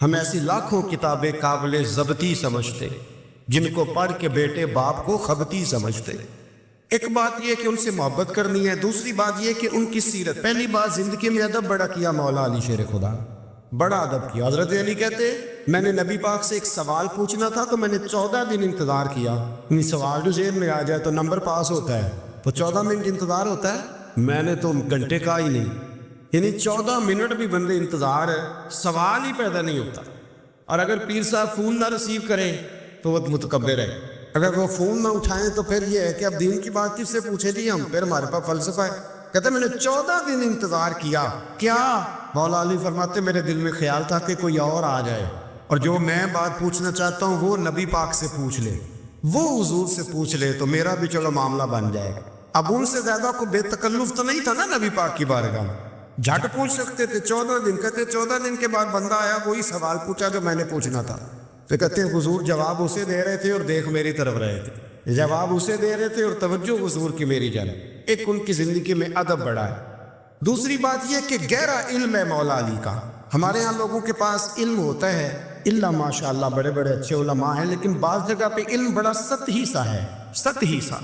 ہم ایسی لاکھوں کتابیں قابل ضبطی سمجھتے جن کو پڑھ کے بیٹے باپ کو خبتی سمجھتے۔ ایک بات یہ کہ ان سے محبت کرنی ہے، دوسری بات یہ کہ ان کی سیرت۔ پہلی بات زندگی میں ادب بڑا کیا مولا علی شیر خدا، بڑا ادب کیا۔ حضرت علی کہتے میں نے نبی پاک سے ایک سوال پوچھنا تھا تو میں نے 14 دن انتظار کیا۔ سوال جو ذہن میں آ جائے تو نمبر پاس ہوتا ہے، تو 14 منٹ انتظار ہوتا ہے، میں نے تو گھنٹے کا ہی نہیں، یعنی 14 منٹ بھی بندے انتظار ہے، سوال ہی پیدا نہیں ہوتا۔ اور اگر پیر صاحب فون نہ ریسیو کریں تو وہ متکبر ہے، اگر وہ فون نہ اٹھائیں تو پھر یہ ہے کہ اب دین کی بات کس سے پوچھے جی ہم، پھر ہمارے پاس فلسفہ ہے۔ کہتے میں نے 14 دن انتظار کیا، کیا؟ مولا علی فرماتے میرے دل میں خیال تھا کہ کوئی اور آ جائے اور جو میں بات پوچھنا چاہتا ہوں وہ نبی پاک سے پوچھ لے، وہ حضور سے پوچھ لے تو میرا بھی چلو معاملہ بن جائے گا۔ اب ان سے زیادہ کو بے تکلف تو نہیں تھا نا نبی پاک کی بارگاہ میں، جھٹ پوچھ سکتے تھے 14 دن۔ کہتے 14 دن کے بعد بندہ آیا، وہی سوال پوچھا جو میں نے پوچھنا تھا۔ پھر کہتے ہیں حضور جواب اسے دے رہے تھے اور دیکھ میری طرف رہے تھے، جواب اسے دے رہے تھے اور توجہ حضور کی میری جانب۔ ایک ان کی زندگی میں ادب بڑا ہے۔ دوسری بات یہ کہ گہرا علم ہے مولا علی کا۔ ہمارے ہاں لوگوں کے پاس علم ہوتا ہے، اللہ ماشاء اللہ بڑے بڑے اچھے علماء ہیں، لیکن بعض جگہ پہ علم بڑا سطحی سا ہے، سطحی سا،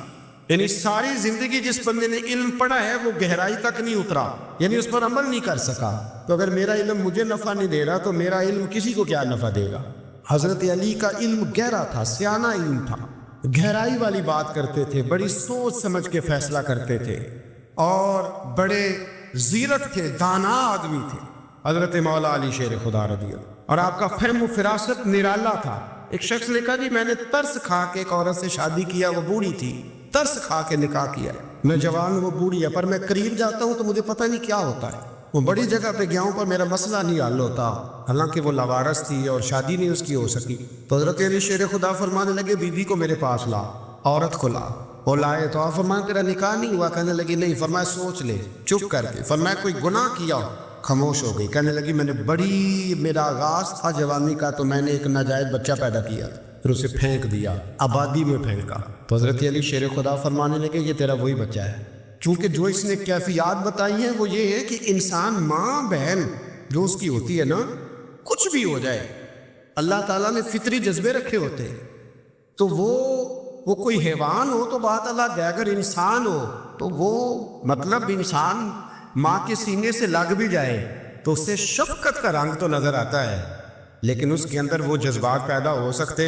یعنی ساری زندگی جس بندے نے علم پڑھا ہے وہ گہرائی تک نہیں اترا، یعنی اس پر عمل نہیں کر سکا۔ تو اگر میرا علم مجھے نفع نہیں دے رہا تو میرا علم کسی کو کیا نفع دے گا؟ حضرت علی کا علم گہرا تھا، سیانہ علم تھا، گہرائی والی بات کرتے تھے، بڑی سوچ سمجھ کے فیصلہ کرتے تھے اور بڑے زیرک تھے، دانا آدمی تھے حضرت مولا علی شیر خدا رضی اللہ۔ اور آپ کا فہم و فراست نرالا تھا۔ ایک شخص نے کہا جی میں نے ترس کھا کے ایک عورت سے شادی کیا، وہ بوڑھی تھی، ترس کھا کے نکاح کیا، میں جوان، وہ بوڑھی ہے، پر میں قریب جاتا ہوں تو مجھے پتہ نہیں کیا ہوتا ہے، وہ بڑی جگہ پہ گیا ہوں پر میرا مسئلہ نہیں حل ہوتا، حالانکہ وہ لاوارث تھی اور شادی نہیں اس کی ہو سکی۔ تو حضرت علی شیر خدا فرمانے لگے بی بی کو میرے پاس لا، عورت کو لا۔ وہ لائے تو آپ فرمایا تیرا نکاح نہیں ہوا؟ کہنے لگی نہیں۔ فرمایا سوچ لے، چپ کر کے۔ فرمایا کوئی گناہ کیا؟ خاموش ہو گئی۔ کہنے لگی میں نے میرا آغاز تھا جوانی کا تو میں نے ایک ناجائز بچہ پیدا کیا، پھر اسے پھینک دیا، آبادی میں پھینکا۔ تو حضرت علی شیر خدا فرمانے لگے یہ تیرا وہی بچہ ہے۔ چونکہ جو اس نے کیفیات بتائی ہیں وہ یہ ہے کہ انسان ماں بہن جو اس کی ہوتی ہے نا، کچھ بھی ہو جائے، اللہ تعالیٰ نے فطری جذبے رکھے ہوتے ہیں، تو وہ کوئی حیوان ہو تو بات الگ ہے، اگر انسان ہو تو وہ مطلب انسان ماں کے سینے سے لگ بھی جائے تو اس سے شفقت کا رنگ تو نظر آتا ہے، لیکن اس کے اندر وہ جذبات پیدا ہو سکتے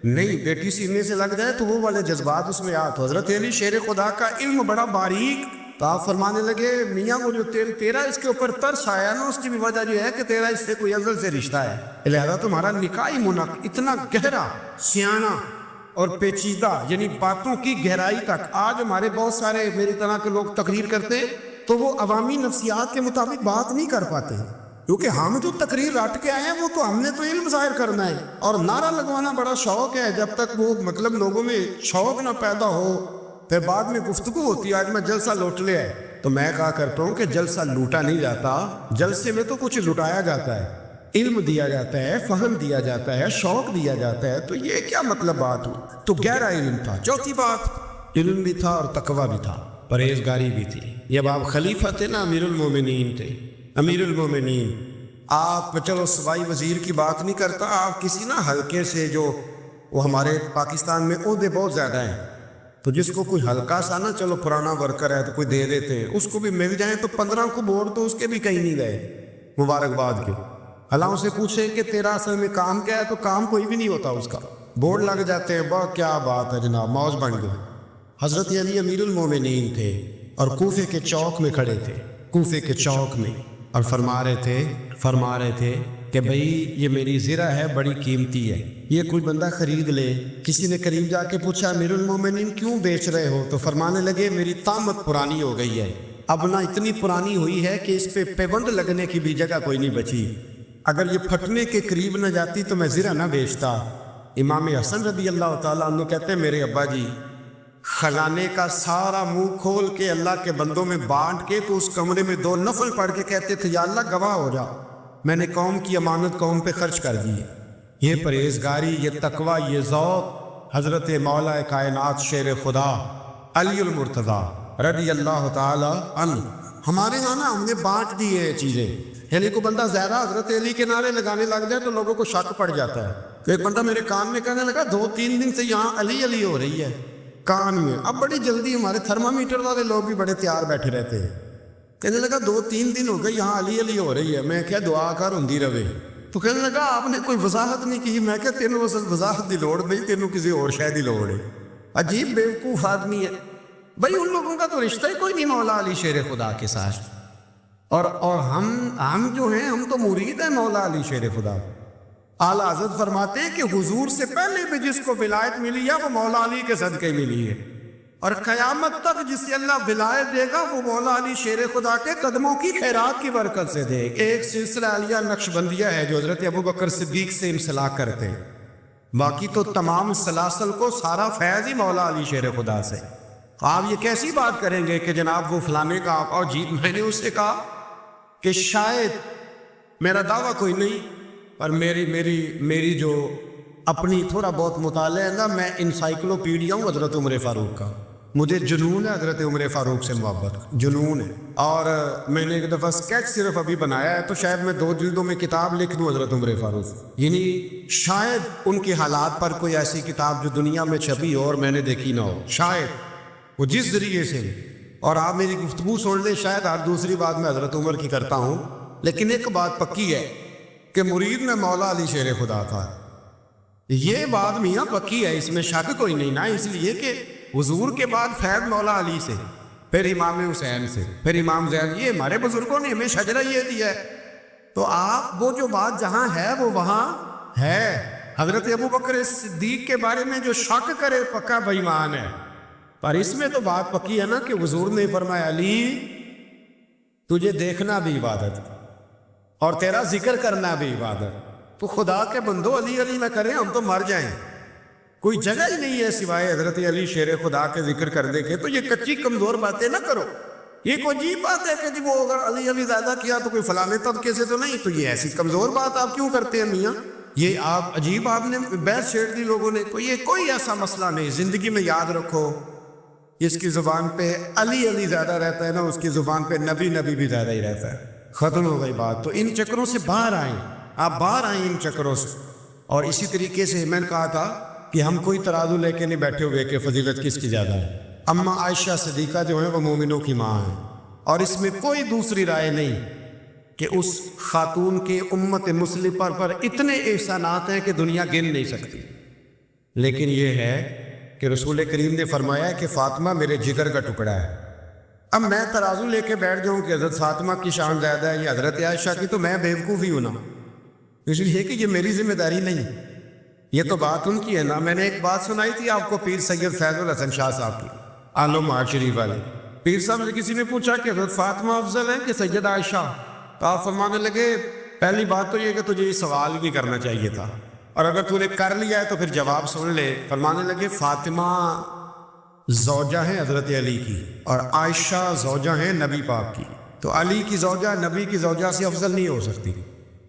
نہیں۔ بیٹی سینے سے لگ جائے تو وہ والے جذبات اس میں تو حضرت علی شیر خدا کا علم بڑا باریک، تو آپ فرمانے لگے میاں وہ جو تیرا اس کے اوپر ترس آیا نا، اس کی بھی وجہ یہ ہے کہ تیرا اس سے کوئی ازل سے رشتہ ہے، لہذا تمہارا نکاحی منعقد اتنا گہرا، سیانہ اور پیچیدہ، یعنی باتوں کی گہرائی تک۔ آج ہمارے بہت سارے میری طرح کے لوگ تقریر کرتے تو وہ عوامی نفسیات کے مطابق بات نہیں کر پاتے، کیونکہ ہم جو تقریر رٹ کے آئے ہیں وہ تو ہم نے تو علم ظاہر کرنا ہے، اور نعرہ لگوانا بڑا شوق ہے، جب تک وہ مطلب لوگوں میں شوق نہ پیدا ہو پھر بعد میں گفتگو ہوتی ہے آج میں جلسہ لوٹ لیا ہے، تو میں کہا کرتا ہوں کہ جلسہ لوٹا نہیں جاتا، جلسے میں تو کچھ لٹایا جاتا ہے، علم دیا جاتا ہے، فہم دیا جاتا ہے، شوق دیا جاتا ہے، تو یہ کیا مطلب بات ہوئی؟ تو گہرا علم تھا۔ چوتھی بات، علم بھی تھا اور تقوی بھی تھا، پرہیزگاری بھی تھی۔ یہ آپ خلیفہ تھے نا، امیر المومنین تھے، امیر المومنین۔ آپ چلو صوبائی وزیر کی بات نہیں کرتا، آپ کسی نا حلقے سے، جو وہ ہمارے پاکستان میں عہدے بہت زیادہ ہیں، تو جس کو کوئی ہلکا سا نا چلو پرانا ورکر ہے تو کوئی دے دیتے ہیں، اس کو بھی مل جائیں تو 15 کو بورڈ تو اس کے بھی کہیں نہیں گئے مبارکباد کے۔ اللہ سے پوچھے کہ تیرا اصل میں کام کیا ہے تو کام کوئی بھی نہیں ہوتا اس کا، بورڈ لگ جاتے ہیں، بہت کیا بات ہے جناب، موج بن گئے۔ حضرت علی امیر المومنین تھے اور کوفے کے چوک میں کھڑے تھے، کوفے کے چوک میں، اور فرما رہے تھے کہ بھئی یہ میری زرہ ہے، بڑی قیمتی ہے، یہ کوئی بندہ خرید لے۔ کسی نے قریب جا کے پوچھا امیر المومنین کیوں بیچ رہے ہو؟ تو فرمانے لگے میری طامت پرانی ہو گئی ہے، اب نہ اتنی پرانی ہوئی ہے کہ اس پہ پیوند لگنے کی بھی جگہ کوئی نہیں بچی، اگر یہ پھٹنے کے قریب نہ جاتی تو میں زرہ نہ بیچتا۔ امام حسن رضی اللہ تعالیٰ عنہ کہتے ہیں میرے ابا جی خزانے کا سارا منہ کھول کے اللہ کے بندوں میں بانٹ کے تو اس کمرے میں 2 نفل پڑھ کے کہتے تھے یا اللہ گواہ ہو جا، میں نے قوم کی امانت قوم پہ خرچ کر دی۔ یہ پرہیزگاری، یہ تقوی، یہ ذوق حضرت مولا کائنات شیر خدا علی المرتضیٰ رضی اللہ تعالی عنہ، ہمارے یہاں نا ہم نے بانٹ دی ہے چیزیں، یعنی کوئی بندہ زیادہ حضرت علی کے نعرے لگانے لگ جائے تو لوگوں کو شک پڑ جاتا ہے. تو ایک بندہ میرے کان میں کہنے لگا 2-3 دن سے یہاں علی علی ہو رہی ہے کان میں. اب بڑی جلدی ہمارے تھرمامیٹر والے لوگ بھی بڑے تیار بیٹھے رہتے ہیں. کہنے لگا 2-3 دن ہو گئے یہاں علی علی ہو رہی ہے. میں کیا دعا کر ہوندی رہے. تو کہنے لگا آپ نے کوئی وضاحت نہیں کی. میں کہا تینوں وضاحت دی لوڑ نہیں، تینوں کسی اور شے دی لوڑ ہے. عجیب بیوقوف آدمی ہے بھائی. ان لوگوں کا تو رشتہ ہی کوئی نہیں مولا علی شیر خدا کے ساتھ. اور ہم جو ہیں ہم تو مرید ہیں مولا علی شیر خدا. اعلیٰ حضرت فرماتے ہیں کہ حضور سے پہلے بھی جس کو ولایت ملی ہے وہ مولا علی کے صدقے ملی ہے، اور قیامت تک جسے اللہ ولایت دے گا وہ مولا علی شیر خدا کے قدموں کی خیرات کی برکت سے دے. ایک سلسلہ علیہ نقشبندیہ ہے جو حضرت ابوبکر صدیق سے انسلاک کرتے ہیں، باقی تو تمام سلاسل کو سارا فیض ہی مولا علی شیر خدا سے. آپ یہ کیسی بات کریں گے کہ جناب وہ فلانے کا اور جی میں نے اس سے کہا کہ شاید میرا دعویٰ کوئی نہیں، پر میری جو اپنی تھوڑا بہت مطالعہ ہے نا، میں انسائکلوپیڈیا ہوں حضرت عمر فاروق کا. مجھے جنون ہے حضرت عمر فاروق سے محبت، جنون ہے. اور میں نے ایک دفعہ اسکیچ صرف ابھی بنایا ہے، تو شاید میں 2 جلدوں میں کتاب لکھ دوں حضرت عمر فاروق. یعنی شاید ان کے حالات پر کوئی ایسی کتاب جو دنیا میں چھپی ہو اور میں نے دیکھی نہ ہو، شاید وہ جس ذریعے سے. اور آپ میری گفتگو سن لیں، شاید ہر دوسری بات میں حضرت عمر کی کرتا ہوں، لیکن ایک بات پکی ہے کہ مرید میں مولا علی شیر خدا تھا. یہ بات میاں پکی ہے، اس میں شک کوئی نہیں نا. اس لیے کہ حضور کے بعد فیض مولا علی سے، پھر امام حسین سے، پھر امام زین. یہ ہمارے بزرگوں نے ہمیں شجرہ یہ دیا ہے. تو آپ وہ جو بات جہاں ہے وہ وہاں ہے. حضرت ابوبکر صدیق کے بارے میں جو شک کرے پکا بے ایمان ہے. پر اس میں تو بات پکی ہے نا کہ حضور نے فرمایا علی تجھے دیکھنا بھی عبادت اور تیرا ذکر کرنا بھی عبادت. تو خدا کے بندو علی علی نہ کریں، ہم تو مر جائیں. کوئی جگہ ہی نہیں ہے سوائے حضرت علی شیر خدا کے ذکر کرنے کے. تو یہ کچی کمزور باتیں نہ کرو. یہ کوئی عجیب بات ہے کہ جی وہ اگر علی علی زیادہ کیا تو کوئی فلانے طبقے سے تو نہیں. تو یہ ایسی کمزور بات آپ کیوں کرتے ہیں میاں؟ یہ آپ عجیب آپ نے بحث چھیڑ دی لوگوں نے. یہ کوئی ایسا مسئلہ نہیں. زندگی میں یاد رکھو، اس کی زبان پہ علی علی زیادہ رہتا ہے نا، اس کی زبان پہ نبی نبی بھی زیادہ ہی رہتا ہے. ختم ہو گئی بات. تو ان چکروں سے باہر آئیں، آپ باہر آئیں ان چکروں سے. اور اسی طریقے سے میں نے کہا تھا کہ ہم کوئی ترازو لے کے نہیں بیٹھے ہوئے کہ فضیلت کس کی زیادہ ہے. اما عائشہ صدیقہ جو ہیں وہ مومنوں کی ماں ہیں، اور اس میں کوئی دوسری رائے نہیں کہ اس خاتون کے امت مسلمہ پر اتنے احسانات ہیں کہ دنیا گن نہیں سکتی. لیکن یہ ہے کہ رسول کریم نے فرمایا کہ فاطمہ میرے جگر کا ٹکڑا ہے. اب میں ترازو لے کے بیٹھ جاؤں کہ حضرت فاطمہ کی شان زیادہ ہے یا حضرت عائشہ کی، تو میں بیوقوف ہی ہوں نا. اس لیے کہ یہ میری ذمہ داری نہیں، یہ تو بات ان کی ہے نا. میں نے ایک بات سنائی تھی آپ کو پیر سید فیض الحسن شاہ صاحب کی، عالم شریف والے. پیر صاحب سے کسی نے پوچھا کہ حضرت فاطمہ افضل ہے کہ سید عائشہ؟ تو آپ فرمانے لگے پہلی بات تو یہ کہ تجھے یہ سوال نہیں کرنا چاہیے تھا، اور اگر تو نے کر لیا ہے تو پھر جواب سن لے. فرمانے لگے فاطمہ زوجہ ہیں حضرت علی کی، اور عائشہ زوجہ ہیں نبی پاک کی. تو علی کی زوجہ نبی کی زوجہ سے افضل نہیں ہو سکتی.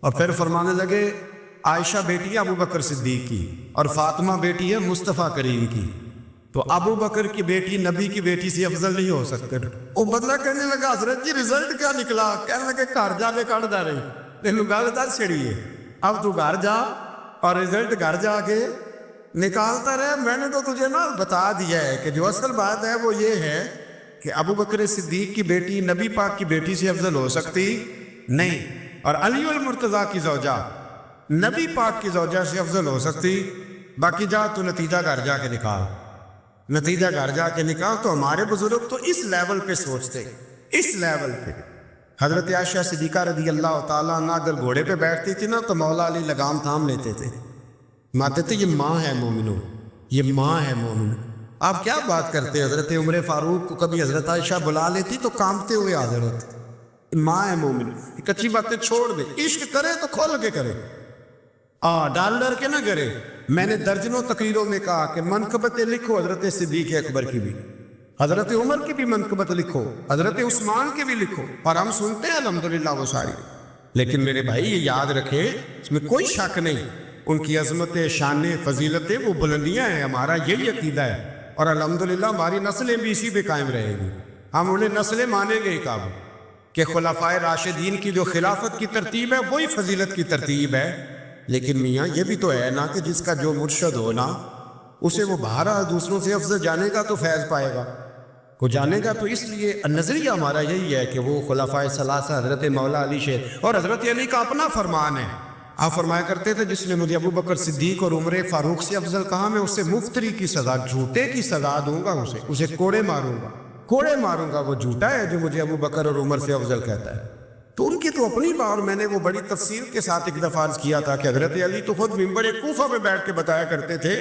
اور پھر فرمانے لگے عائشہ بیٹی ہے ابو بکر صدیق کی، اور فاطمہ بیٹی ہے مصطفیٰ کریم کی. تو ابو بکر کی بیٹی نبی کی بیٹی سے افضل نہیں ہو سکتے. وہ بدلہ کہنے لگا حضرت جی رزلٹ کیا نکلا؟ کہنے لگے گھر جا کے کٹ دا رہی تینوں گل دس چھڑی ہے. اب تو گھر جا اور رزلٹ گھر جا کے نکالتا رہے. میں نے تو تجھے نا بتا دیا ہے کہ جو اصل بات ہے وہ یہ ہے کہ ابو بکر صدیق کی بیٹی نبی پاک کی بیٹی سے افضل ہو سکتی نہیں، اور علی المرتضیٰ کی زوجہ نبی پاک کی زوجہ سے افضل ہو سکتی. باقی جا تو نتیجہ گھر جا کے نکال، نتیجہ گھر جا کے نکال. تو ہمارے بزرگ تو اس لیول پہ سوچتے، اس لیول پہ. حضرت عائشہ صدیقہ رضی اللہ تعالیٰ عنہ اگر گھوڑے پہ بیٹھتی تھی نا تو مولا علی لگام تھام لیتے تھے، ماتے تھے یہ ماں ہے مومنوں، یہ ماں ہے مومن. آپ کیا بات کرتے؟ حضرت عمر فاروق کو کبھی حضرت عائشہ بلا لیتی تو کانپتے ہوئے حاضر ہوتے. ماں ہے مومن. کچی باتیں چھوڑ دے، عشق کرے تو کھول کے کرے، ڈال ڈر کے نہ کرے. میں نے درجنوں تقریروں میں کہا کہ منقبتیں لکھو حضرت صدیق اکبر کی بھی، حضرت عمر کی بھی منقبت لکھو، حضرت عثمان کی بھی لکھو، اور ہم سنتے ہیں الحمدللہ وہ ساری. لیکن میرے بھائی یہ یاد رکھے، اس میں کوئی شک نہیں، ان کی عظمت، شان، فضیلتیں وہ بلندیاں ہیں. ہمارا یہی عقیدہ ہے، اور الحمدللہ ہماری نسلیں بھی اسی پہ قائم رہیں گی. ہم انہیں نسلیں مانیں گے ہی. کعب کہ خلفائے راشدین کی جو خلافت کی ترتیب ہے وہی فضیلت کی ترتیب ہے، لیکن میاں یہ بھی تو ہے نا کہ جس کا جو مرشد ہو نا اسے وہ بہرحال دوسروں سے افضل جانے گا تو فیض پائے گا، وہ جانے گا۔ تو اس لیے نظریہ ہمارا یہی ہے کہ وہ خلفائے ثلاثہ حضرت مولا علی شیر اور حضرت علی کا اپنا فرمان ہے۔ آپ فرمایا کرتے تھے جس نے مجھے ابو بکر صدیق اور عمر فاروق سے افضل کہا میں اسے مفتری کی سزا، جھوٹے کی سزا دوں گا، اسے کوڑے ماروں گا وہ جھوٹا ہے جو مجھے ابو بکر اور عمر سے افضل کہتا ہے۔ تو ان کی تو اپنی بات، میں نے وہ بڑی تفصیل کے ساتھ ایک دفعہ عرض کیا تھا کہ حضرت علی تو خود منبر کوفہ پہ بیٹھ کے بتایا کرتے تھے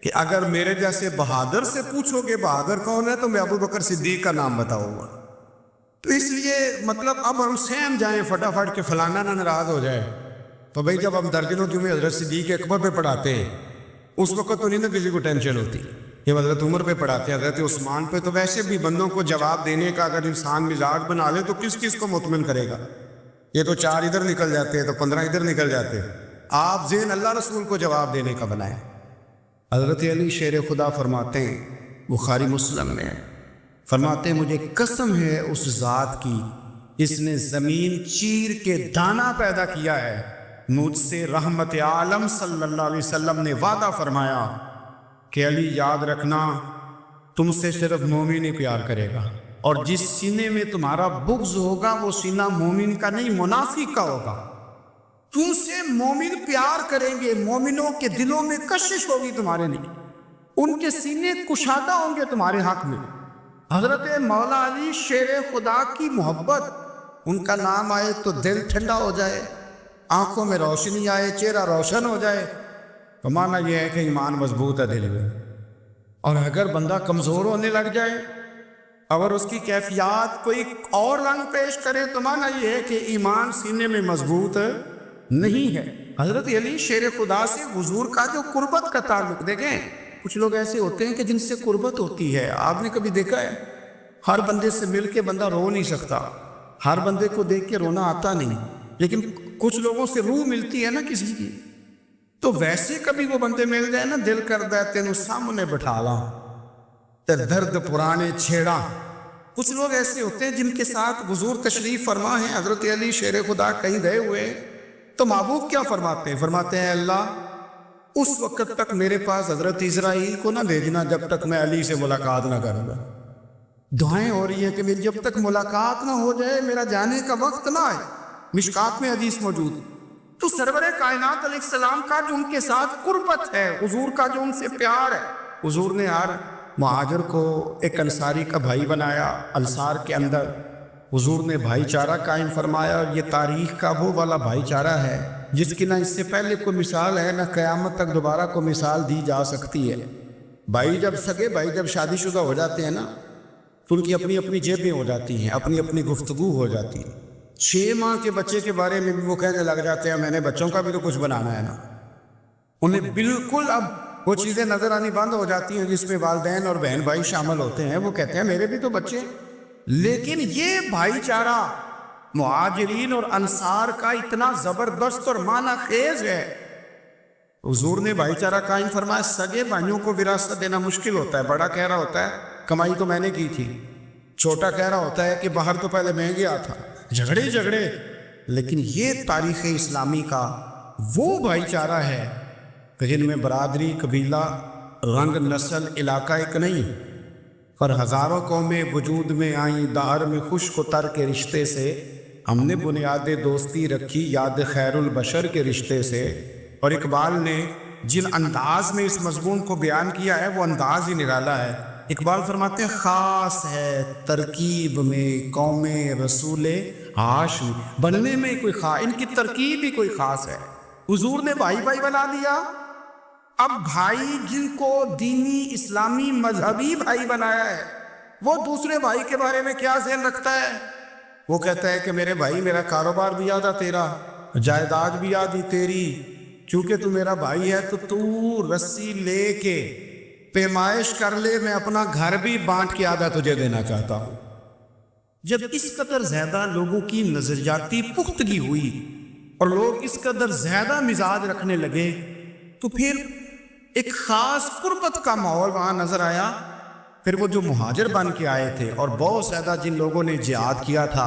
کہ اگر میرے جیسے بہادر سے پوچھو گے بہادر کون ہے تو میں ابو بکر صدیق کا نام بتاؤں گا۔ تو اس لیے مطلب اب ہم سہم جائیں فٹافٹ کہ فلانا نہ ناراض ہو جائے، تو بھئی جب ہم درجنوں جمعے حضرت صدیق اکبر پہ پڑھاتے ہیں اس وقت تو نہیں نا کسی کو ٹینشن ہوتی، یہ حضرت عمر پہ پڑھاتے ہیں، حضرت عثمان پہ، تو ویسے بھی بندوں کو جواب دینے کا اگر انسان مزاج بنا لے تو کس کس کو مطمئن کرے گا؟ یہ تو 4 ادھر نکل جاتے ہیں تو 15 ادھر نکل جاتے ہیں، آپ ذہن اللہ رسول کو جواب دینے کا بنائیں۔ حضرت علی شیر خدا فرماتے ہیں، بخاری مسلم میں فرماتے ہیں مجھے قسم ہے اس ذات کی اس نے زمین چیر کے دانا پیدا کیا ہے، مجھ سے رحمت عالم صلی اللہ علیہ وسلم نے وعدہ فرمایا کہ علی یاد رکھنا تم سے صرف مومن ہی پیار کرے گا، اور جس سینے میں تمہارا بغض ہوگا وہ سینہ مومن کا نہیں منافق کا ہوگا۔ تم سے مومن پیار کریں گے، مومنوں کے دلوں میں کشش ہوگی تمہارے لیے، ان کے سینے کشادہ ہوں گے تمہارے حق میں۔ حضرت مولا علی شیر خدا کی محبت، ان کا نام آئے تو دل ٹھنڈا ہو جائے، آنکھوں میں روشنی آئے، چہرہ روشن ہو جائے، تو معنی یہ ہے کہ ایمان مضبوط ہے دل میں۔ اور اگر بندہ کمزور ہونے لگ جائے، اگر اس کی کیفیات کوئی اور رنگ پیش کرے، تو معنی یہ ہے کہ ایمان سینے میں مضبوط نہیں ہے۔ حضرت علی شیر خدا سے حضور کا جو قربت کا تعلق، دیکھیں کچھ لوگ ایسے ہوتے ہیں کہ جن سے قربت ہوتی ہے، آپ نے کبھی دیکھا ہے ہر بندے سے مل کے بندہ رو نہیں سکتا، ہر بندے کو دیکھ کے رونا آتا نہیں، لیکن کچھ لوگوں سے روح ملتی ہے نا کسی کی، تو ویسے کبھی وہ بندے مل جائے نا دل کرتا ہے تینوں سامنے بٹھا لاں تے درد پرانے چھیڑا۔ کچھ لوگ ایسے ہوتے ہیں جن کے ساتھ حضور تشریف فرما ہے، حضرت علی شیر خدا کہیں گئے ہوئے، تو محبوب کیا فرماتے ہیں؟ فرماتے ہیں اللہ اس وقت تک میرے پاس حضرت اسرائیل کو نہ بھیجنا جب تک میں علی سے ملاقات نہ کروں گا۔ دعائیں ہو رہی ہیں کہ میری جب تک ملاقات نہ ہو جائے میرا جانے کا وقت نہ آئے، مشکات میں حدیث موجود۔ تو سرور کائنات علیہ السلام کا جو ان کے ساتھ قربت ہے، حضور کا جو ان سے پیار ہے، حضور نے ہر مہاجر کو ایک انصاری کا بھائی بنایا، انصار کے اندر حضور نے بھائی چارہ قائم فرمایا، اور یہ تاریخ کا وہ والا بھائی چارہ ہے جس کی نہ اس سے پہلے کوئی مثال ہے، نہ قیامت تک دوبارہ کوئی مثال دی جا سکتی ہے۔ بھائی جب سگے بھائی جب شادی شدہ ہو جاتے ہیں نا تو ان کی اپنی اپنی جیبیں ہو جاتی ہیں، اپنی اپنی گفتگو ہو جاتی ہے۔ 6 ماہ کے بچے کے بارے میں بھی وہ کہنے لگ جاتے ہیں میں نے بچوں کا بھی تو کچھ بنانا ہے نا، انہیں بالکل اب وہ چیزیں نظر آنی بند ہو جاتی ہیں جس میں والدین اور بہن بھائی شامل ہوتے ہیں، وہ کہتے ہیں میرے بھی تو بچے۔ لیکن یہ بھائی چارہ مہاجرین اور انصار کا اتنا زبردست اور معنی خیز ہے، حضور نے بھائی چارہ قائم فرمایا۔ سگے بھائیوں کو وراثت دینا مشکل ہوتا ہے، بڑا کہہ رہا ہوتا ہے کمائی تو میں نے کی تھی، چھوٹا کہہ رہا ہوتا ہے کہ باہر تو پہلے میں گیا تھا، جھگڑے۔ لیکن یہ تاریخ اسلامی کا وہ بھائی چارہ ہے کہ جن میں برادری، قبیلہ، رنگ، نسل، علاقہ ایک نہیں، اور ہزاروں قومیں وجود میں آئیں دہر میں خشک و تر کے رشتے سے، ہم نے بنیاد دوستی رکھی یاد خیر البشر کے رشتے سے۔ اور اقبال نے جن انداز میں اس مضمون کو بیان کیا ہے وہ انداز ہی نرالا ہے۔ اقبال فرماتے ہیں خاص ہے ترکیب میں قوم رسول ہاشمی، بننے میں کوئی ان کی ترکیب ہی کوئی خاص ہے۔ حضور نے بھائی بھائی بنا دیا، اب بھائی جن کو دینی اسلامی مذہبی بھائی بنایا ہے وہ دوسرے بھائی کے بارے میں کیا ذہن رکھتا ہے؟ وہ کہتا ہے کہ میرے بھائی میرا کاروبار بھی آدھا تیرا، جائیداد بھی آدھی تیری، چونکہ تو میرا بھائی ہے تو رسی لے کے پیمائش کر لے، میں اپنا گھر بھی بانٹ کے آدھا تجھے دینا چاہتا ہوں۔ جب اس قدر زیادہ لوگوں کی نظریاتی پختگی ہوئی اور لوگ اس قدر زیادہ مزاج رکھنے لگے تو پھر ایک خاص قربت کا ماحول وہاں نظر آیا۔ پھر وہ جو مہاجر بن کے آئے تھے اور بہت زیادہ جن لوگوں نے جہاد کیا تھا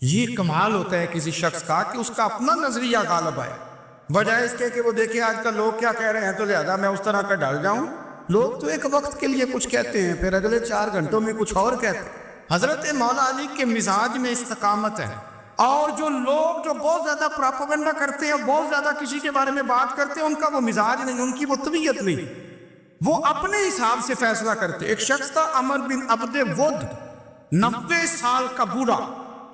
یہ کمال ہوتا ہے کسی شخص کا کہ اس کا اپنا نظریہ غالب آئے، بجائے اس کے کہ وہ دیکھے آج کل لوگ کیا کہہ رہے ہیں تو لہذا میں اس طرح کا ڈال جاؤں۔ لوگ تو ایک وقت کے لیے کچھ کہتے ہیں، پھر اگلے 4 گھنٹوں میں کچھ اور کہتے ہیں۔ حضرت مولا علی کے مزاج میں استقامت ہے، اور جو لوگ جو بہت زیادہ پراپیگنڈا کرتے ہیں، بہت زیادہ کسی کے بارے میں بات کرتے ہیں، ان کا وہ مزاج نہیں، ان کی وہ طبیعت نہیں، وہ اپنے حساب سے فیصلہ کرتے۔ ایک شخص تھا عمر بن عبد ود، 90 سال کا بوڑھا،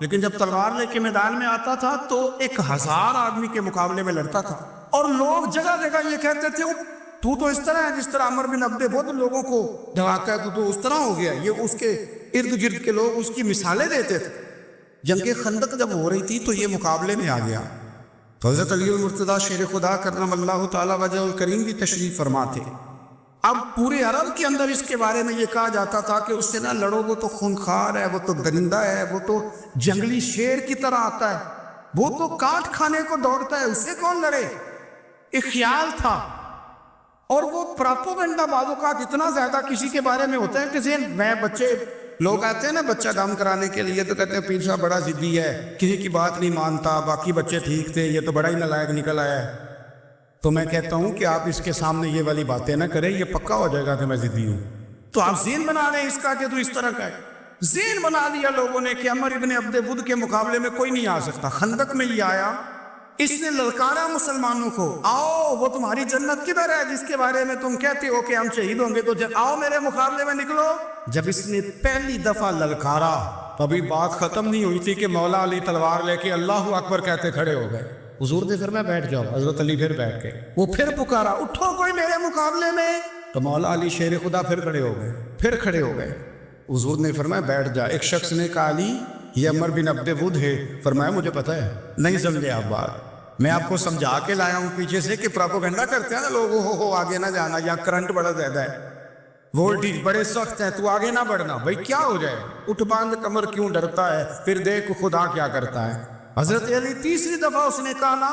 لیکن جب تلوار لے کے میدان میں آتا تھا تو 1000 آدمی کے مقابلے میں لڑتا تھا، اور لوگ جگہ جگہ یہ کہتے تھے تو اس طرح ہے جس طرح عمر بن عبد ود لوگوں کو دھواتا ہے، تو اس طرح ہو گیا۔ یہ اس کے ارد گرد کے لوگ اس کی مثالیں دیتے تھے۔ جنگ خندق جب ہو رہی تھی تو یہ مقابلے میں آ گیا۔ حضرت علی المرتضیٰ شیر خدا کرم اللہ تعالی وجہ الکریم بھی تشریف فرما تھے۔ اب پورے عرب کے اندر اس کے بارے میں یہ کہا جاتا تھا کہ اس سے نہ لڑو، وہ تو خونخوار ہے، وہ تو درندہ ہے، وہ تو جنگلی شیر کی طرح آتا ہے، وہ تو کاٹ کھانے کو دوڑتا ہے، اس سے کون لڑے۔ ایک خیال تھا، اور وہ پراپوگنڈا بعضوں کا اتنا زیادہ کسی کے بارے میں ہوتا ہے کہ ذہن میں بچے لوگ آتے ہیں نا بچہ دم کرانے کے لیے تو کہتے ہیں پیر صاحب بڑا ضدی ہے، کسی کی بات نہیں مانتا، باقی بچے ٹھیک تھے، یہ تو بڑا ہی نالائق نکل آیا ہے۔ تو میں کہتا ہوں کہ آپ اس کے سامنے یہ والی باتیں نہ کریں، یہ پکا ہو جائے گا کہ میں ضدی ہوں۔ تو آپ ذہن بنا رہے ہیں اس کا کہ تو اس طرح کا ہے۔ ذہن بنا دیا لوگوں نے کہ عمر ابن عبد ود کے مقابلے میں کوئی نہیں آ سکتا۔ خندق میں یہ آیا، اس نے للکارا مسلمانوں کو، آؤ وہ تمہاری جنت کدھر ہے جس کے بارے میں تم کہتے ہو کہ ہم شہید ہوں گے، تو آؤ میرے مقابلے میں نکلو۔ جب اس نے پہلی دفعہ للکارا، ابھی بات ختم نہیں ہوئی تھی کہ مولا علی تلوار لے کے اللہ اکبر کہتے کھڑے ہو گئے۔ حضور نے فرمایا بیٹھ جاؤ، حضرت علی پھر بیٹھ گئے۔ وہ پھر پکارا اٹھو کوئی میرے مقابلے میں، تو مولا علی شیر خدا پھر کھڑے ہو گئے، پھر کھڑے ہو گئے۔ حضور نے فرمایا بیٹھ جا۔ ایک شخص نے کہا علی یہ عمر بن عبد ود ہے۔ فرمایا مجھے پتا ہے، نہیں سمجھے آپ بات، میں آپ کو سمجھا کے لایا ہوں پیچھے سے کہ پراپوگنڈا کرتے ہیں نا لوگ، ہو آگے نہ جانا، یا کرنٹ بڑا زیادہ ہے، وولٹیج بڑے سخت ہیں، تو آگے نہ بڑھنا۔ بھائی کیا ہو جائے، اٹھ باندھ کمر کیوں ڈرتا ہے، پھر دیکھ خدا کیا کرتا ہے۔ حضرت علی تیسری دفعہ اس نے کہا نا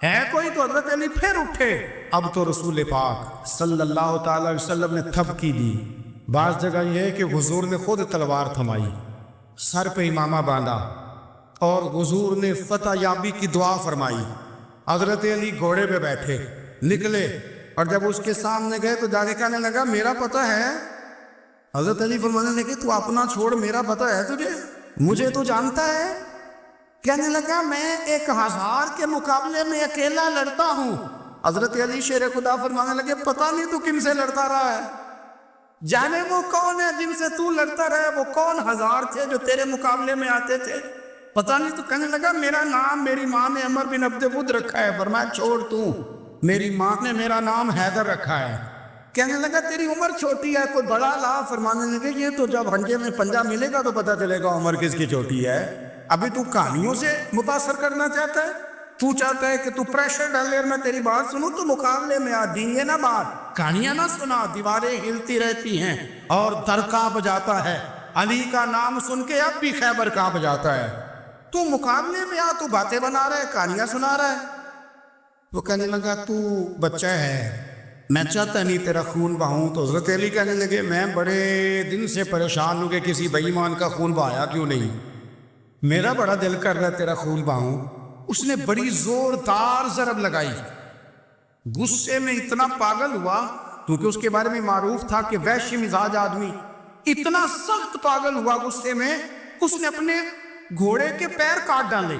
ہے کوئی، تو حضرت علی پھر اٹھے۔ اب تو رسول پاک صلی اللہ تعالی علیہ وسلم نے تھپکی دی۔ بعض جگہ یہ ہے کہ حضور نے خود تلوار تھمائی، سر پہ امامہ باندھا، اور حضور نے فتح یابی کی دعا فرمائی۔ حضرت علی گھوڑے پہ بیٹھے نکلے، اور جب اس کے سامنے گئے تو جا کے کہنے لگا میرا پتہ ہے۔ حضرت علی فرمانے لگے تو اپنا چھوڑ، میرا پتہ ہے تجھے، مجھے تو جانتا ہے۔ کہنے لگا میں 1000 کے مقابلے میں اکیلا لڑتا ہوں۔ حضرت علی شیر خدا فرمانے لگے پتہ نہیں تو کن سے لڑتا رہا ہے، جانے وہ کون ہے جن سے تو لڑتا رہا ہے، وہ کون 1000 تھے جو تیرے مقابلے میں آتے تھے، پتہ نہیں۔ تو کہنے لگا میرا نام میری ماں نے عمر بن عبد ود رکھا ہے۔ فرمایا چھوڑ تو، میری ماں نے میرا نام حیدر رکھا ہے۔ کہنے لگا تیری عمر چھوٹی ہے، کوئی بڑا لا۔ فرمانے لگے یہ تو جب ہنجے میں پنجہ ملے گا تو پتہ چلے گا عمر کس کی چھوٹی ہے۔ ابھی تو کہانیوں سے متاثر کرنا چاہتا ہے، تو چاہتا ہے کہ تو پریشر ڈالے اور میں تیری بات سنوں، تو مقابلے میں آ، دینے نہ بات، کہانیاں نہ سنا۔ دیواریں ہلتی رہتی ہیں اور در کانپ جاتا ہے، علی کا نام سن کے اب بھی خیبر کانپ جاتا ہے۔ تو مقابلے میں آ، تو باتیں بنا رہا ہے، کہانیاں سنا رہا ہے۔ وہ کہنے لگا تو بچہ ہے، میں چاہتا نہیں تیرا خون بہاؤں۔ تو حضرت علی کہنے لگے میں بڑے دن سے پریشان ہوں کہ کسی بے ایمان کا خون بہایا کیوں نہیں، میرا بڑا دل کر رہا ہے تیرا خون بہاؤں۔ اس نے بڑی زوردار ضرب لگائی، غصے میں اتنا پاگل ہوا، کیونکہ اس کے بارے میں معروف تھا کہ وحشی مزاج آدمی، اتنا سخت پاگل ہوا غصے میں، اس نے اپنے گھوڑے کے پیر کاٹ ڈالے،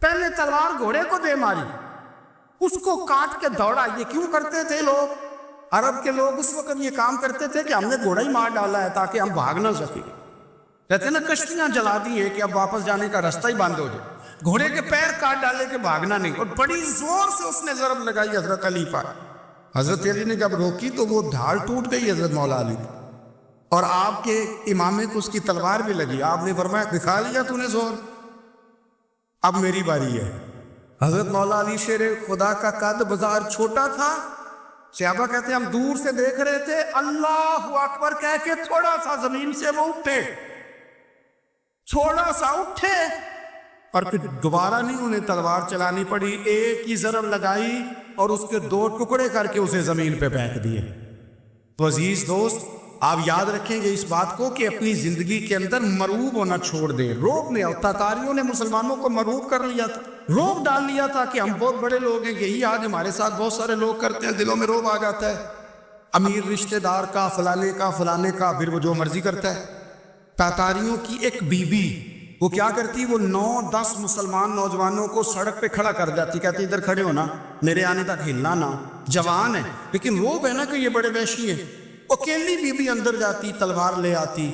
پہلے تلوار گھوڑے کو دے ماری، اس کو کاٹ کے دوڑا۔ یہ کیوں کرتے تھے لوگ، عرب کے لوگ اس وقت یہ کام کرتے تھے کہ ہم نے گھوڑا ہی مار ڈالا ہے تاکہ ہم بھاگ نہ سکیں۔ کہتے ہیں نا کشتیاں جلا دی ہے کہ اب واپس جانے کا راستہ ہی بند ہو جائے، گھوڑے کے پیر کاٹ ڈالے کہ بھاگنا نہیں، اور بڑی زور سے اس نے ضرب لگائی حضرت علی پر۔ حضرت علی نے جب روکی تو وہ ڈھال ٹوٹ گئی حضرت مولا علی، اور آپ کے امامے کو اس کی تلوار بھی لگی۔ آپ نے فرمایا دکھا لیا تو نے زور، اب میری باری ہے۔ حضرت مولا علی شیر خدا کا قد بازار چھوٹا تھا، صحابہ کہتے ہیں ہم دور سے دیکھ رہے تھے، اللہ اکبر کہہ کے تھوڑا سا زمین سے وہ اٹھے، تھوڑا سا اٹھے، اور پھر دوبارہ نہیں انہیں تلوار چلانی پڑی، ایک ہی ضرب لگائی اور اس کے 2 ٹکڑے کر کے اسے زمین پہ پھینک دیے۔ تو عزیز دوست، آپ یاد رکھیں گے اس بات کو کہ اپنی زندگی کے اندر مرعوب ہونا چھوڑ دیں. روب نے اور تاتاریوں نے مسلمانوں کو مرعوب کر لیا تھا, روب ڈال لیا تھا کہ ہم بہت بڑے لوگ ہیں. یہی آج ہمارے ساتھ بہت سارے لوگ کرتے ہیں, دلوں میں روب آ جاتا ہے, امیر رشتہ دار کا, فلانے کا, پھر وہ جو مرضی کرتا ہے. تاتاریوں کی ایک بیوی وہ کیا کرتی, وہ 9-10 مسلمان نوجوانوں کو سڑک پہ کھڑا کر جاتی, کہتی ادھر کھڑے ہونا, میرے آنے تک ہلنا نہ. جوان ہے لیکن روب ہے نا کہ یہ بڑے وحشی ہیں. اکیلی بیوی اندر جاتی, تلوار لے آتی,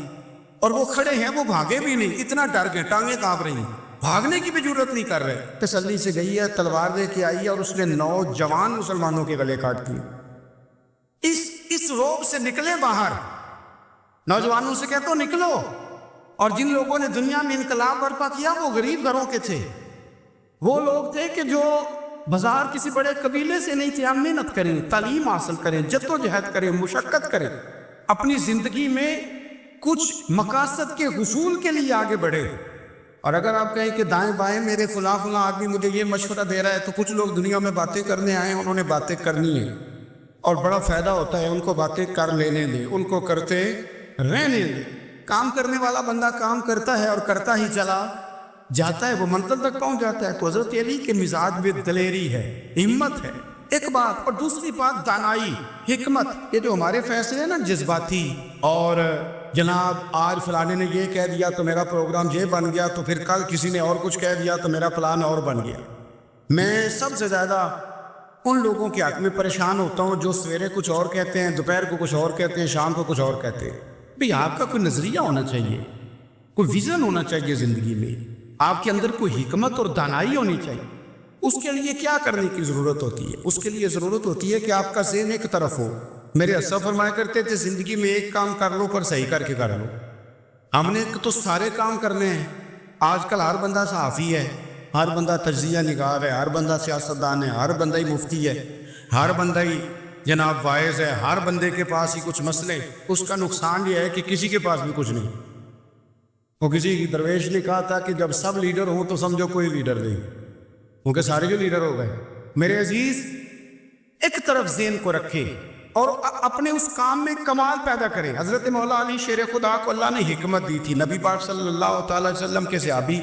اور وہ کھڑے ہیں, وہ بھاگے بھی نہیں, اتنا ڈر گئے, ٹانگیں کانپ رہی, بھاگنے کی بھی جرت نہیں کر رہے. تسلی سے گئی ہے, تلوار لے کے آئی ہے, اور اس نے 9 جوان مسلمانوں کے گلے کاٹ دیے. اس روب سے نکلے باہر, نوجوانوں سے کہتے ہو نکلو. اور جن لوگوں نے دنیا میں انقلاب برپا کیا وہ غریب گھروں کے تھے, وہ لوگ تھے کہ جو بازار کسی بڑے قبیلے سے نہیں تھے. ہم محنت کریں, تعلیم حاصل کریں, جدوجہد کریں, مشقت کریں, اپنی زندگی میں کچھ مقاصد کے حصول کے لیے آگے بڑھے. اور اگر آپ کہیں کہ دائیں بائیں میرے فلاں آدمی مجھے یہ مشورہ دے رہا ہے, تو کچھ لوگ دنیا میں باتیں کرنے آئے ہیں, انہوں نے باتیں کرنی ہیں اور بڑا فائدہ ہوتا ہے, ان کو باتیں کر لینے دیں, ان کو کرتے رہنے دیں. کام کرنے والا بندہ کام کرتا ہے اور کرتا ہی چلا جاتا ہے, وہ منزل تک پہنچ جاتا ہے. تو حضرت علی کے مزاج میں دلیری ہے, ہمت ہے, ایک بات. اور دوسری بات دانائی, حکمت. یہ جو ہمارے فیصلے ہیں نا جذباتی, اور جناب آج فلانے نے یہ کہہ دیا تو میرا پروگرام یہ بن گیا, تو پھر کل کسی نے اور کچھ کہہ دیا تو میرا پلان اور بن گیا. میں سب سے زیادہ ان لوگوں کے حق میں پریشان ہوتا ہوں جو سویرے کچھ اور کہتے ہیں, دوپہر کو کچھ اور کہتے ہیں, شام کو کچھ اور کہتے ہیں. بھئی آپ کا کوئی نظریہ ہونا چاہیے, کوئی ویژن ہونا چاہیے زندگی میں, آپ کے اندر کوئی حکمت اور دانائی ہونی چاہیے. اس کے لیے کیا کرنے کی ضرورت ہوتی ہے؟ اس کے لیے ضرورت ہوتی ہے کہ آپ کا ذہن ایک طرف ہو. میرے اسلاف فرمایا کرتے تھے زندگی میں ایک کام کر لو پر صحیح کر کے کر لو. ہم نے تو سارے کام کرنے ہیں. آج کل ہر بندہ صحافی ہے, ہر بندہ تجزیہ نگار ہے, ہر بندہ سیاستدان ہے, ہر بندہ ہی مفتی ہے, ہر بندہ ہی جناب واعظ ہے, ہر بندے کے پاس ہی کچھ مسئلے. اس کا نقصان یہ ہے کہ کسی کے پاس بھی کچھ نہیں. وہ کسی درویش نے کہا تھا کہ جب سب لیڈر ہوں تو سمجھو کوئی لیڈر نہیں, کیونکہ سارے جو لیڈر ہو گئے. میرے عزیز, ایک طرف ذہن کو رکھے اور اپنے اس کام میں کمال پیدا کریں. حضرت مولا علی شیر خدا کو اللہ نے حکمت دی تھی. نبی پاک صلی اللہ تعالی وسلم کے صحابی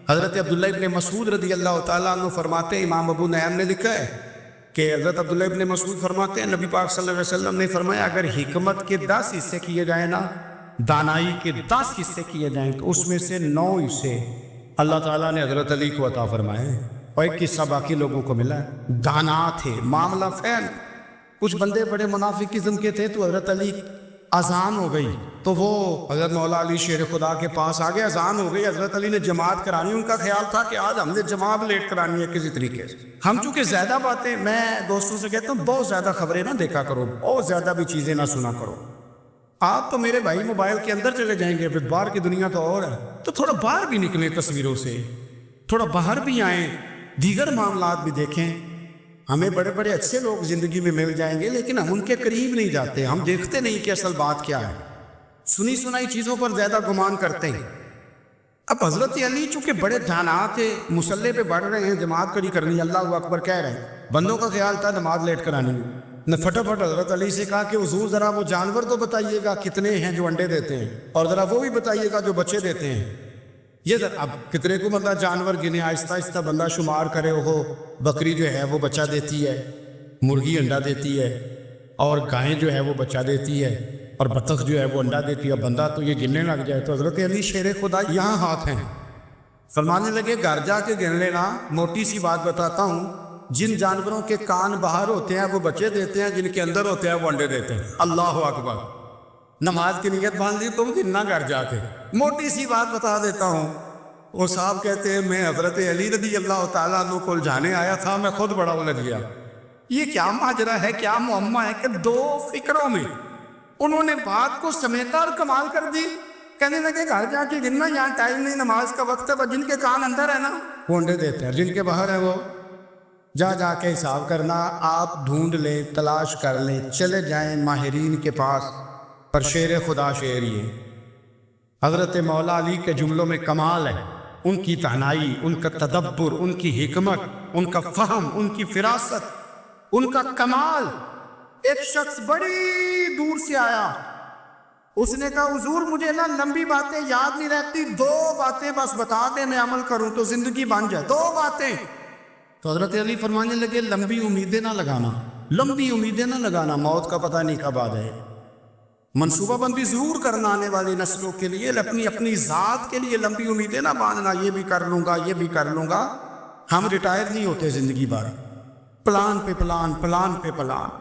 حضرت عبداللہ ابن مسعود رضی اللہ تعالیٰ عنہ فرماتے ہیں, امام ابو نعیم نے لکھا ہے کہ حضرت عبداللہ ابن مسعود فرماتے ہیں نبی پاک صلی اللہ علیہ وسلم نے فرمایا اگر حکمت کے 10 حصے کیے جائیں نا, دانائی کے 10 حصے کیے جائیں, تو اس میں سے 9 حصے اللہ تعالیٰ نے حضرت علی کو عطا فرمائے ہیں, اور ایک حصہ باقی لوگوں کو ملا ہے. دانا تھے, معاملہ فعل. کچھ بندے بڑے منافق قسم کے تھے, تو حضرت علی اذان ہو گئی تو وہ حضرت مولا علی شیر خدا کے پاس آگے, اذان ہو گئی, حضرت علی نے جماعت کرانی. ان کا خیال تھا کہ آج ہم نے جماعت لیٹ کرانی ہے کسی طریقے سے. ہم چونکہ زیادہ باتیں, میں دوستوں سے کہتا ہوں بہت زیادہ خبریں نہ دیکھا کرو, بہت زیادہ بھی چیزیں نہ سنا کرو. آپ تو میرے بھائی موبائل کے اندر چلے جائیں گے, پھر باہر کی دنیا تو اور ہے, تو تھوڑا باہر بھی نکلیں تصویروں سے, تھوڑا باہر بھی آئیں, دیگر معاملات بھی دیکھیں. ہمیں بڑے بڑے اچھے لوگ زندگی میں مل جائیں گے, لیکن ہم ان کے قریب نہیں جاتے, ہم دیکھتے نہیں کہ اصل بات کیا ہے, سنی سنائی چیزوں پر زیادہ گمان کرتے ہیں. اب حضرت علی چونکہ بڑے دانات تھے, مسلح پہ بڑھ رہے ہیں, جماعت کری کرنی, اللہ اکبر کہہ رہے ہیں, بندوں کا خیال تھا نماز لیٹ کرانی. نے فٹافٹ حضرت علی سے کہا کہ حضور ذرا وہ جانور تو بتائیے گا کتنے ہیں جو انڈے دیتے ہیں, اور ذرا وہ بھی بتائیے گا جو بچے دیتے ہیں. یہ اب کتنے کو بندہ جانور گنے, آہستہ آہستہ بندہ شمار کرے. وہ بکری جو ہے وہ بچہ دیتی ہے, مرغی انڈا دیتی ہے, اور گائیں جو ہے وہ بچہ دیتی ہے, اور بطخ جو ہے وہ انڈا دیتی ہے. بندہ تو یہ گننے لگ جائے. تو حضرت علی شیر خدا یہاں ہاتھ ہیں, فرمانے لگے گھر جا کے گن لینا. موٹی سی بات بتاتا ہوں, جن جانوروں کے کان باہر ہوتے ہیں وہ بچے دیتے ہیں, جن کے اندر ہوتے ہیں وہ انڈے دیتے ہیں. اللہ اکبر. نماز کی نیت باندھ لی تم گننا گھر جا کے. موٹی سی بات بتا دیتا ہوں. وہ صاحب کہتے ہیں میں حضرت علی رضی اللہ تعالیٰ عنہ کو جانے آیا تھا, میں خود بڑا الجھ گیا. یہ کیا ماجرا ہے, کیا معمہ ہے کہ 2 فکروں میں انہوں نے بات کو سمیٹا اور کمال کر دی. کہنے لگے گھر جا کے گننا, یہاں ٹائم نہیں, نماز کا وقت ہے. جن کے کان اندر ہے نا وہ انڈے دیتے ہیں, جن کے باہر ہے وہ جا کے حساب کرنا. آپ ڈھونڈ لیں, تلاش کر لیں, چلے جائیں ماہرین کے پاس. پر شیر خدا شعر یہ حضرت مولا علی کے جملوں میں کمال ہے. ان کی تنہائی, ان کا تدبر, ان کی حکمت, ان کا فہم, ان کی فراست, ان کا کمال. ایک شخص بڑی دور سے آیا, اس نے کہا حضور مجھے نا لمبی باتیں یاد نہیں رہتی، 2 باتیں بس بتا دیں میں عمل کروں تو زندگی بن جائے، 2 باتیں۔ تو حضرت علی فرمانے لگے لمبی امیدیں نہ لگانا، لمبی امیدیں نہ لگانا، موت کا پتہ نہیں کب آ جائے۔ منصوبہ بندی ضرور کرنا آنے والی نسلوں کے لیے، اپنی ذات کے لیے لمبی امیدیں نہ باندھنا، یہ بھی کر لوں گا یہ بھی کر لوں گا۔ ہم ریٹائر نہیں ہوتے زندگی بھر، پلان پہ پلان، پلان پہ پلان۔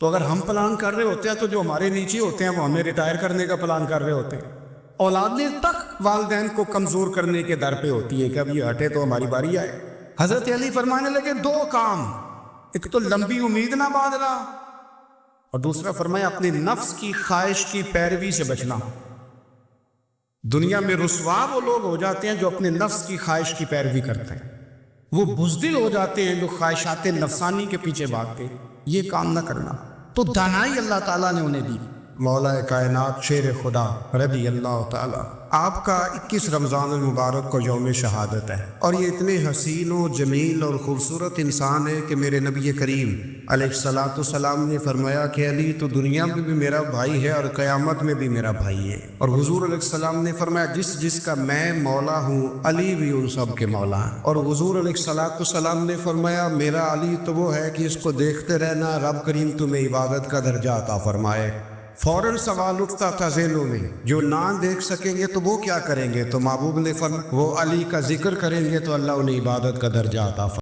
تو اگر ہم پلان کر رہے ہوتے ہیں تو جو ہمارے نیچے ہوتے ہیں وہ ہمیں ریٹائر کرنے کا پلان کر رہے ہوتے ہیں۔ اولاد تک والدین کو کمزور کرنے کے در پہ ہوتی ہے کہ اب یہ ہٹے تو ہماری باری آئے۔ حضرت علی فرمانے لگے 2 کام، ایک تو لمبی امید نہ باندھنا، اور دوسرا فرمایا اپنے نفس کی خواہش کی پیروی سے بچنا۔ دنیا میں رسوا وہ لوگ ہو جاتے ہیں جو اپنے نفس کی خواہش کی پیروی کرتے ہیں، وہ بزدل ہو جاتے ہیں جو خواہشات نفسانی کے پیچھے بھاگتے ہیں۔ یہ کام نہ کرنا، تو دانائی اللہ تعالیٰ نے انہیں دی۔ مولا کائنات شیر خدا رضی اللہ تعالیٰ، آپ کا 21 رمضان المبارک کو یوم شہادت ہے، اور یہ اتنے حسین و جمیل اور خوبصورت انسان ہے کہ میرے نبی کریم علیہ الصلاۃ والسلام نے فرمایا کہ علی تو دنیا میں بھی میرا بھائی ہے اور قیامت میں بھی میرا بھائی ہے، اور حضور علیہ السلام نے فرمایا جس کا میں مولا ہوں علی بھی ان سب کے مولا ہے، اور حضور علیہ الصلاۃ والسلام نے فرمایا میرا علی تو وہ ہے کہ اس کو دیکھتے رہنا رب کریم تمہیں عبادت کا درجہ عطا فرمائے۔ فوراً سوال اٹھتا تھا ذہنوں میں، جو نہ دیکھ سکیں گے تو وہ کیا کریں گے؟ تو محبوب نے فرمایا وہ علی کا ذکر کریں گے تو اللہ انہیں عبادت کا درجہ عطا فرمائے۔